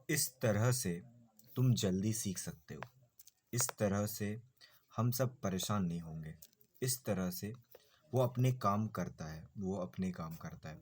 इस तरह से तुम जल्दी सीख सकते हो। इस तरह से हम सब परेशान नहीं होंगे। इस तरह से वो अपने काम करता है, वो अपने काम करता है।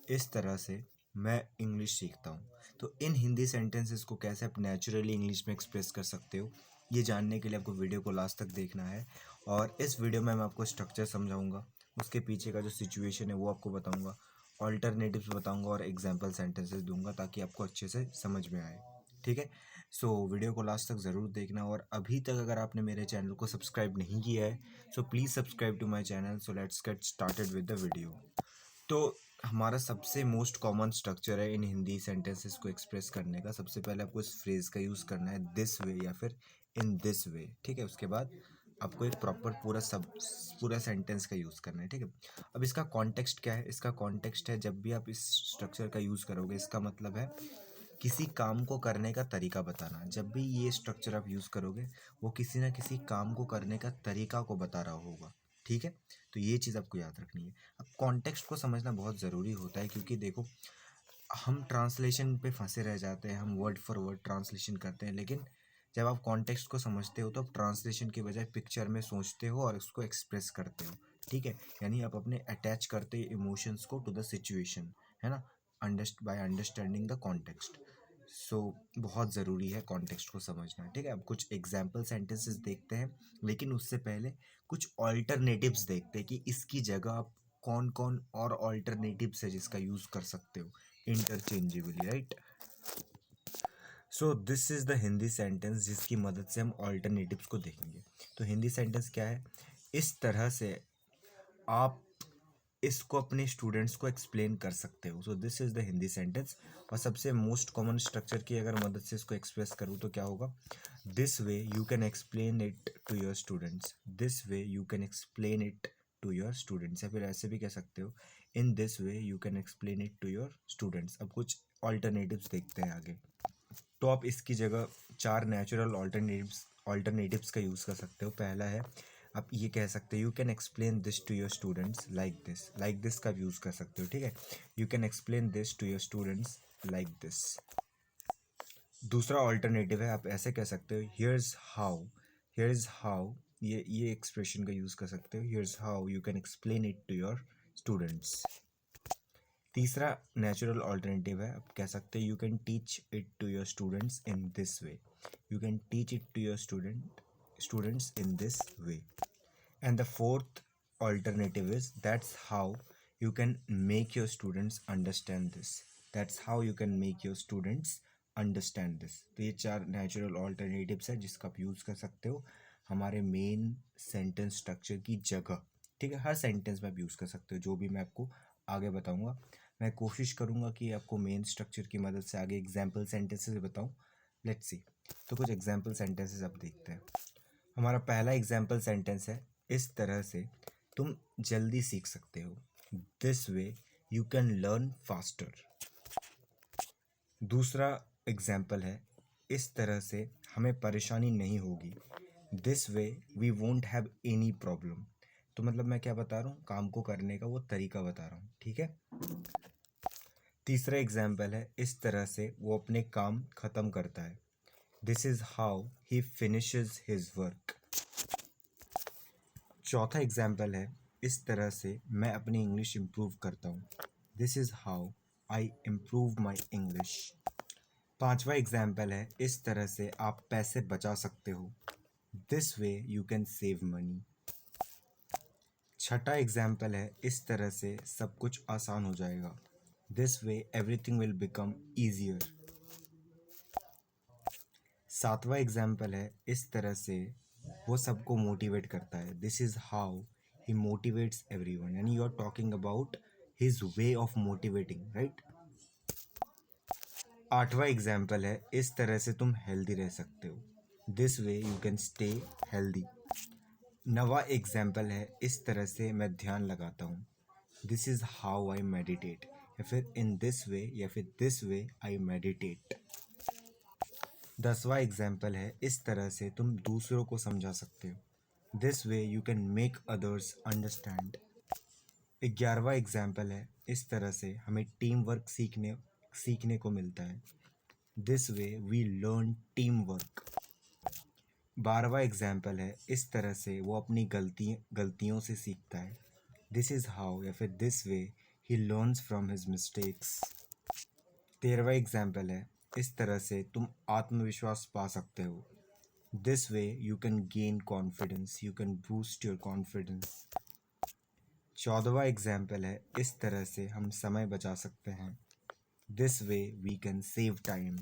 इस तरह से मैं इंग्लिश सीखता हूँ। तो इन हिंदी सेंटेंसेस को कैसे आप नेचुरली इंग्लिश में एक्सप्रेस कर सकते हो, ये जानने के लिए आपको वीडियो को लास्ट तक देखना है। और इस वीडियो में मैं आपको स्ट्रक्चर समझाऊंगा, उसके पीछे का जो सिचुएशन है वो आपको बताऊंगा, ऑल्टरनेटिव्स बताऊंगा और एग्जाम्पल सेंटेंसेस दूंगा ताकि आपको अच्छे से समझ में आए। ठीक है, सो वीडियो को लास्ट तक ज़रूर देखना। और अभी तक अगर आपने मेरे चैनल को सब्सक्राइब नहीं किया है so please subscribe to my channel. So let's get started with the video. तो हमारा सबसे मोस्ट कॉमन स्ट्रक्चर है इन हिंदी सेंटेंसेस को एक्सप्रेस करने का। सबसे पहले आपको इस फ्रेज़ का यूज़ करना है दिस वे या फिर इन दिस वे। ठीक है, उसके बाद आपको एक प्रॉपर पूरा सेंटेंस का यूज़ करना है। ठीक है, अब इसका कॉन्टेक्स्ट क्या है? इसका कॉन्टेक्स्ट है जब भी आप इस स्ट्रक्चर का यूज़ करोगे, इसका मतलब है किसी काम को करने का तरीका बताना। जब भी ये स्ट्रक्चर आप यूज़ करोगे वो किसी ना किसी काम को करने का तरीका को बता रहा होगा। ठीक है, तो ये चीज़ आपको याद रखनी है। अब कॉन्टेक्स्ट को समझना बहुत ज़रूरी होता है, क्योंकि देखो हम ट्रांसलेशन पे फंसे रह जाते हैं, हम वर्ड फॉर वर्ड ट्रांसलेशन करते हैं, लेकिन जब आप कॉन्टेक्स्ट को समझते हो तो आप ट्रांसलेशन के बजाय पिक्चर में सोचते हो और उसको एक्सप्रेस करते हो। ठीक है, यानी आप अपने अटैच करते हो इमोशंस को टू द सिचुएशन, है ना, बाय अंडरस्टैंडिंग द कॉन्टेक्स्ट। सो बहुत ज़रूरी है कॉन्टेक्स्ट को समझना। ठीक है, अब कुछ एग्जाम्पल सेंटेंसेस देखते हैं, लेकिन उससे पहले कुछ ऑल्टरनेटिव्स देखते हैं कि इसकी जगह आप कौन कौन और ऑल्टरनेटिव्स है जिसका यूज़ कर सकते हो interchangeably, right. So this is the Hindi sentence जिसकी मदद से हम ऑल्टरनेटिव्स को देखेंगे। तो हिंदी सेंटेंस क्या है? इस तरह से आप इसको अपने स्टूडेंट्स को एक्सप्लेन कर सकते हो। So this is the Hindi sentence. और सबसे मोस्ट कॉमन स्ट्रक्चर की अगर मदद से इसको एक्सप्रेस करूँ तो क्या होगा? This way you can explain it to your students. This way you can explain it to your students, या फिर ऐसे भी कह सकते हो in this way you can explain it to your students. अब कुछ ऑल्टरनेटिव्स देखते हैं आगे। तो आप इसकी जगह चार नेचुरल ऑल्टरनेटिव्स का यूज़ कर सकते हो। पहला है, आप ये कह सकते हो you can explain this to your students like this का यूज़ कर सकते हो। ठीक है, you can explain this to your students like this. दूसरा ऑल्टरनेटिव है, आप ऐसे कह सकते हो हियर इज़ हाउ, ये एक्सप्रेशन का यूज़ कर सकते हो, here is how you can explain it to your students. तीसरा नेचुरल ऑल्टरनेटिव है, आप कह सकते हैं you can teach it to your students in this way. You can teach it to your students in this way. And the fourth alternative is that's how you can make your students understand this. That's how you can make your students understand this. तो ये चार natural alternatives है जिसका आप use कर सकते हो हमारे मेन सेंटेंस स्ट्रक्चर की जगह। ठीक है, हर सेंटेंस में आप यूज़ कर सकते हो, जो भी मैं आपको आगे बताऊंगा। मैं कोशिश करूंगा कि आपको मेन स्ट्रक्चर की मदद से आगे एग्जाम्पल सेंटेंसेस बताऊं। लेट्स सी, तो कुछ एग्जाम्पल सेंटेंसेस आप देखते हैं। हमारा पहला एग्जाम्पल सेंटेंस है, इस तरह से तुम जल्दी सीख सकते हो। This way you can learn faster. दूसरा एग्जाम्पल है, इस तरह से हमें परेशानी नहीं होगी। This way we won't have any problem. तो मतलब मैं क्या बता रहा हूँ, काम को करने का वो तरीका बता रहा हूँ। ठीक है, तीसरा एग्जाम्पल है, इस तरह से वो अपने काम ख़त्म करता है। This is how he finishes his work. चौथा एग्जाम्पल है, इस तरह से मैं अपनी इंग्लिश इम्प्रूव करता हूँ। This is how I improve my English. पांचवा एग्जाम्पल है, इस तरह से आप पैसे बचा सकते हो। This way you can save money. छठा एग्जाम्पल है, इस तरह से सब कुछ आसान हो जाएगा। This way everything will become easier. सातवां एग्जाम्पल है, इस तरह से वो सबको मोटिवेट करता है। This is how he motivates everyone, यानी you are talking about his way of motivating, right. आठवां एग्जाम्पल है, इस तरह से तुम हेल्दी रह सकते हो। This way you can stay healthy. नवा एग्जाम्पल है, इस तरह से मैं ध्यान लगाता हूँ। This is how I meditate, या फिर इन दिस वे, या फिर दिस वे आई मेडिटेट। 10वां एग्जाम्पल है, इस तरह से तुम दूसरों को समझा सकते हो। This way you can make others understand. 11वां एग्जाम्पल है, इस तरह से हमें टीम वर्क सीखने को मिलता है। This way we learn team work. 12वां एग्जाम्पल है, इस तरह से वो अपनी गलतियों से सीखता है। दिस इज़ हाउ या फिर this way he learns from his mistakes. 13वां एग्जाम्पल है, इस तरह से तुम आत्मविश्वास पा सकते हो। This way you can gain confidence, you can boost your confidence. 14वां एग्जाम्पल है, इस तरह से हम समय बचा सकते हैं। This way we can save time.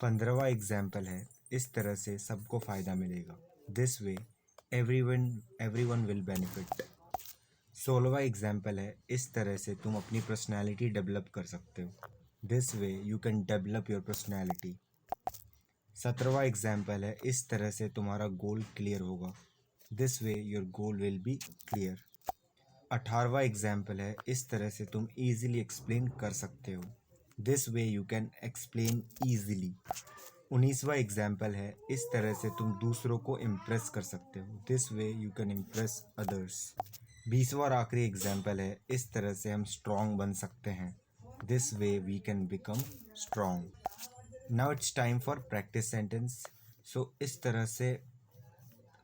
15वां एग्जाम्पल है, इस तरह से सबको फ़ायदा मिलेगा। This way everyone will benefit. 16वां एग्जाम्पल है, इस तरह से तुम अपनी पर्सनैलिटी डेवलप कर सकते हो। This way you can develop your personality. 17वां एग्जाम्पल है, इस तरह से तुम्हारा गोल क्लियर होगा। This way your goal will be clear. 18वां एग्जाम्पल है, इस तरह से तुम ईजिली एक्सप्लेन कर सकते हो। This way you can explain easily. 19वां एग्जाम्पल है, इस तरह से तुम दूसरों को इम्प्रेस कर सकते हो। This way you can impress others. 20वां और आखिरी एग्जाम्पल है, इस तरह से हम स्ट्रॉन्ग बन सकते हैं। This way we can become strong. Now it's time for practice sentence. So इस तरह से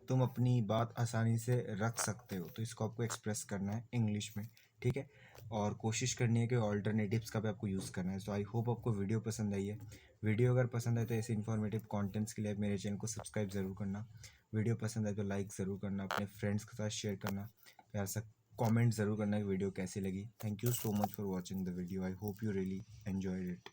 तुम अपनी बात आसानी से रख सकते हो, तो इसको आपको एक्सप्रेस करना है इंग्लिश में, ठीक है। और कोशिश करनी है कि ऑल्टरनेटिव्स का भी आपको यूज़ करना है। सो आई होप आपको वीडियो पसंद आई है। वीडियो अगर पसंद आए तो ऐसे इन्फॉर्मेटिव कंटेंट्स के लिए आप मेरे चैनल को सब्सक्राइब ज़रूर करना। वीडियो पसंद आए तो लाइक ज़रूर करना, अपने फ्रेंड्स के साथ शेयर करना, प्यार सा कमेंट ज़रूर करना कि वीडियो कैसी लगी। Thank you so much for watching the video. I hope you really enjoyed it.